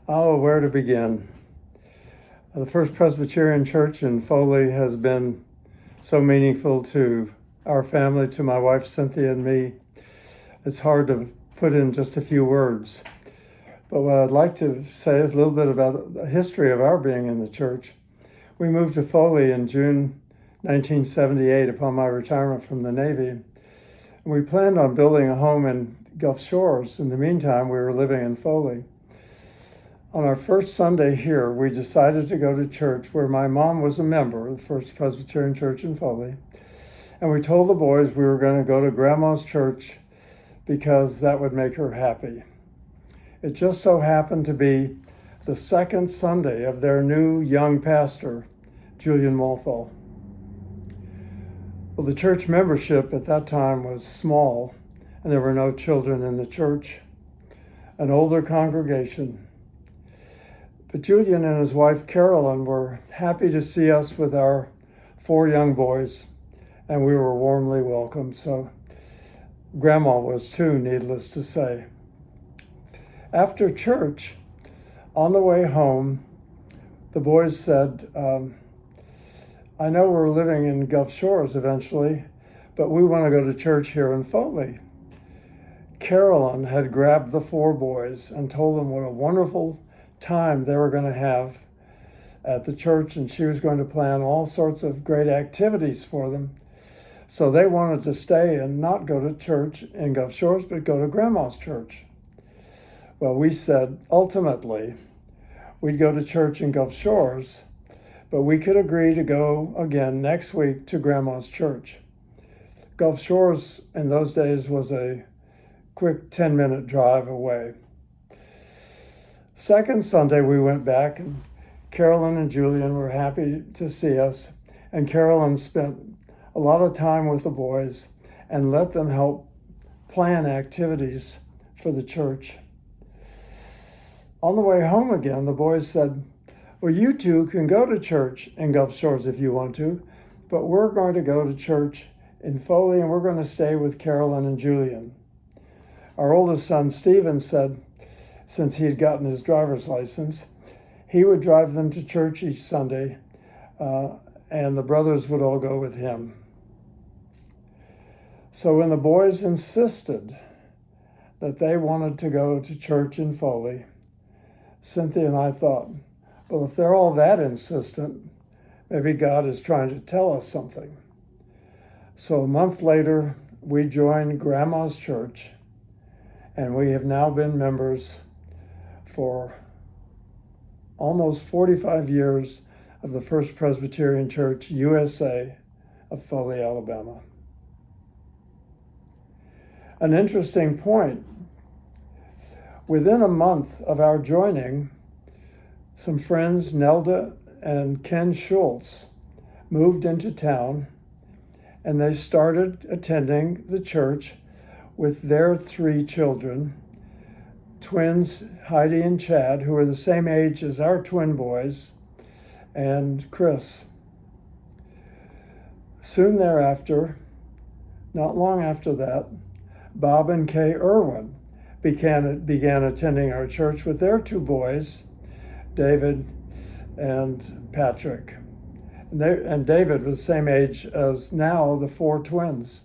Oh, where to begin? The First Presbyterian Church in Foley has been so meaningful to our family, to my wife Cynthia and me. It's hard to put in just a few words. But what I'd like to say is a little bit about the history of our being in the church. We moved to Foley in June 1978 upon my retirement from the Navy. And we planned on building a home in Gulf Shores. In the meantime, we were living in Foley. On our first Sunday here, we decided to go to church where my mom was a member of the First Presbyterian Church in Foley. And we told the boys we were going to go to Grandma's church because that would make her happy. It just so happened to be the second Sunday of their new young pastor, Julian Walthall. Well, the church membership at that time was small, and there were no children in the church, an older congregation. But Julian and his wife Carolyn were happy to see us with our 4 young boys, and we were warmly welcomed. So Grandma was too, needless to say. After church, on the way home, the boys said, I know we're living in Gulf Shores eventually, but we want to go to church here in Foley. Carolyn had grabbed the 4 boys and told them what a wonderful time they were going to have at the church, and she was going to plan all sorts of great activities for them. So they wanted to stay and not go to church in Gulf Shores, but go to Grandma's church. Well, we said ultimately we'd go to church in Gulf Shores, but we could agree to go again next week to Grandma's church. Gulf Shores in those days was a quick 10-minute drive away. Second Sunday, we went back, and Carolyn and Julian were happy to see us, and Carolyn spent a lot of time with the boys and let them help plan activities for the church. On the way home again, the boys said, well, you two can go to church in Gulf Shores if you want to, but we're going to go to church in Foley, and we're going to stay with Carolyn and Julian. Our oldest son, Stephen, said, since he had gotten his driver's license, he would drive them to church each Sunday, and the brothers would all go with him. So when the boys insisted that they wanted to go to church in Foley, Cynthia and I thought, well, if they're all that insistent, maybe God is trying to tell us something. So a month later, we joined Grandma's church, and we have now been members for almost 45 years of the First Presbyterian Church, USA, of Foley, Alabama. An interesting point, within a month of our joining, some friends, Nelda and Ken Schultz, moved into town, and they started attending the church with their 3 children, twins Heidi and Chad, who were the same age as our twin boys, and Chris. Soon thereafter, not long after that, Bob and Kay Irwin began attending our church with their 2 boys, David and Patrick. And David was the same age as now the 4 twins.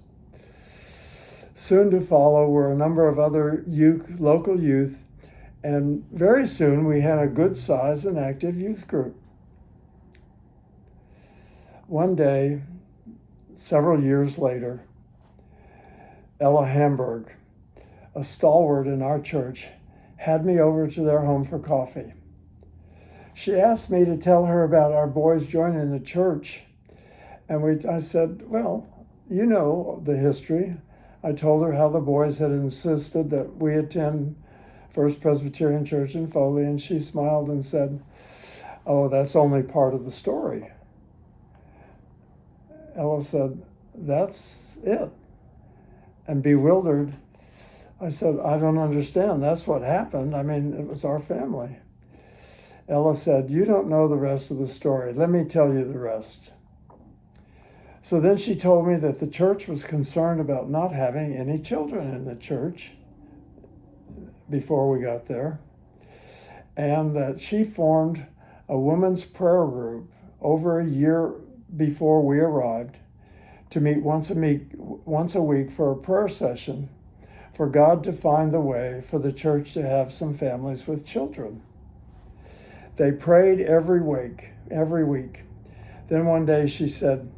Soon to follow were a number of other local youth, and very soon we had a good size and active youth group. One day, several years later, Ella Hamburg, a stalwart in our church, had me over to their home for coffee. She asked me to tell her about our boys joining the church, and I said, well, you know the history. I told her how the boys had insisted that we attend First Presbyterian Church in Foley, and she smiled and said, oh, that's only part of the story. Ella said, that's it. And bewildered, I said, I don't understand. That's what happened. I mean, it was our family. Ella said, you don't know the rest of the story. Let me tell you the rest. So then she told me that the church was concerned about not having any children in the church before we got there. and that she formed a women's prayer group over a year before we arrived to meet once a week for a prayer session for God to find the way for the church to have some families with children. They prayed every week. Then one day she said,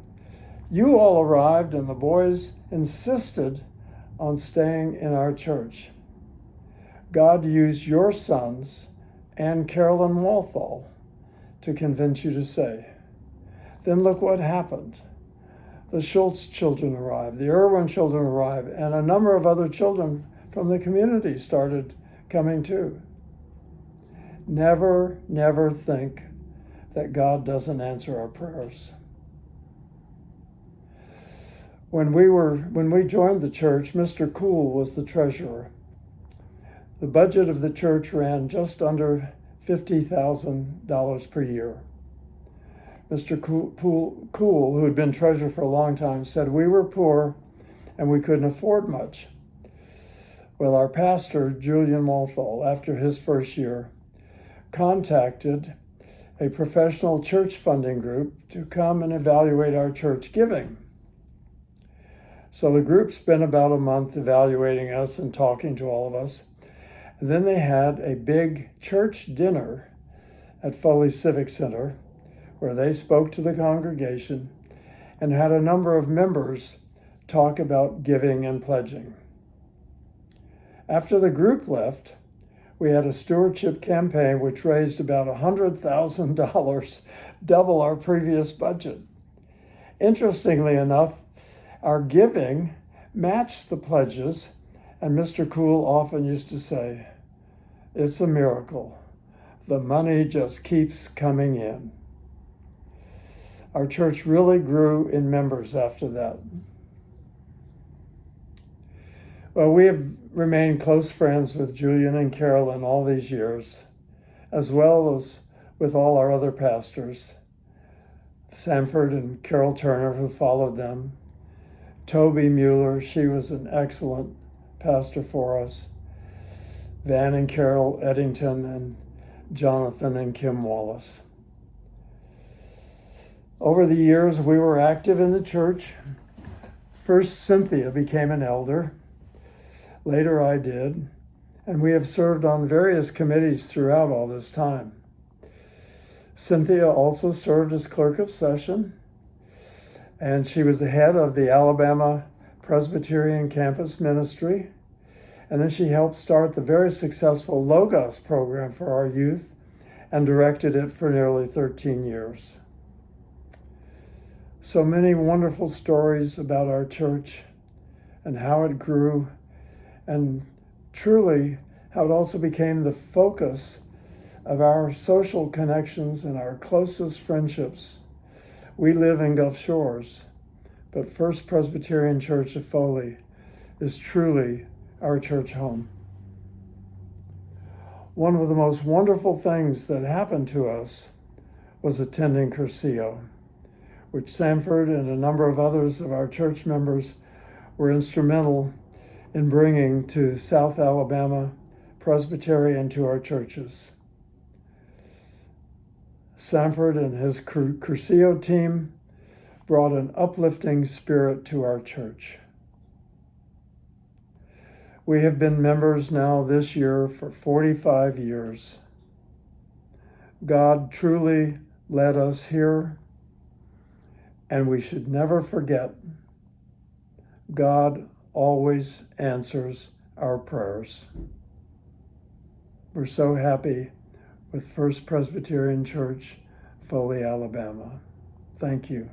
"You all arrived and the boys insisted on staying in our church. God used your sons and Carolyn Walthall to convince you to stay." Then look what happened. The Schultz children arrived, the Irwin children arrived, and a number of other children from the community started coming too. Never think that God doesn't answer our prayers. When we joined the church, Mr. Cool was the treasurer. The budget of the church ran just under $50,000 per year. Mr. Cool, who had been treasurer for a long time, said we were poor and we couldn't afford much. Well, our pastor, Julian Walthall, after his first year, contacted a professional church funding group to come and evaluate our church giving. So the group spent about a month evaluating us and talking to all of us. And then they had a big church dinner at Foley Civic Center where they spoke to the congregation and had a number of members talk about giving and pledging. After the group left, we had a stewardship campaign which raised about $100,000, double our previous budget. Interestingly enough, our giving matched the pledges, and Mr. Cool often used to say, "It's a miracle. The money just keeps coming in." Our church really grew in members after that. Well, we have remained close friends with Julian and Carolyn all these years, as well as with all our other pastors. Sanford and Carol Turner, who followed them. Toby Mueller, she was an excellent pastor for us. Van and Carol Eddington, and Jonathan and Kim Wallace. Over the years, we were active in the church. First, Cynthia became an elder. Later, I did. And we have served on various committees throughout all this time. Cynthia also served as clerk of session, and she was the head of the Alabama Presbyterian campus ministry. And then she helped start the very successful Logos program for our youth and directed it for nearly 13 years. So many wonderful stories about our church and how it grew, and truly how it also became the focus of our social connections and our closest friendships. We live in Gulf Shores, but First Presbyterian Church of Foley is truly our church home. One of the most wonderful things that happened to us was attending Cursillo, which Sanford and a number of others of our church members were instrumental in bringing to South Alabama Presbyterian to our churches. Sanford and his Cursillo team brought an uplifting spirit to our church. We have been members now this year for 45 years. God truly led us here, and we should never forget, God always answers our prayers. We're so happy with First Presbyterian Church, Foley, Alabama. Thank you.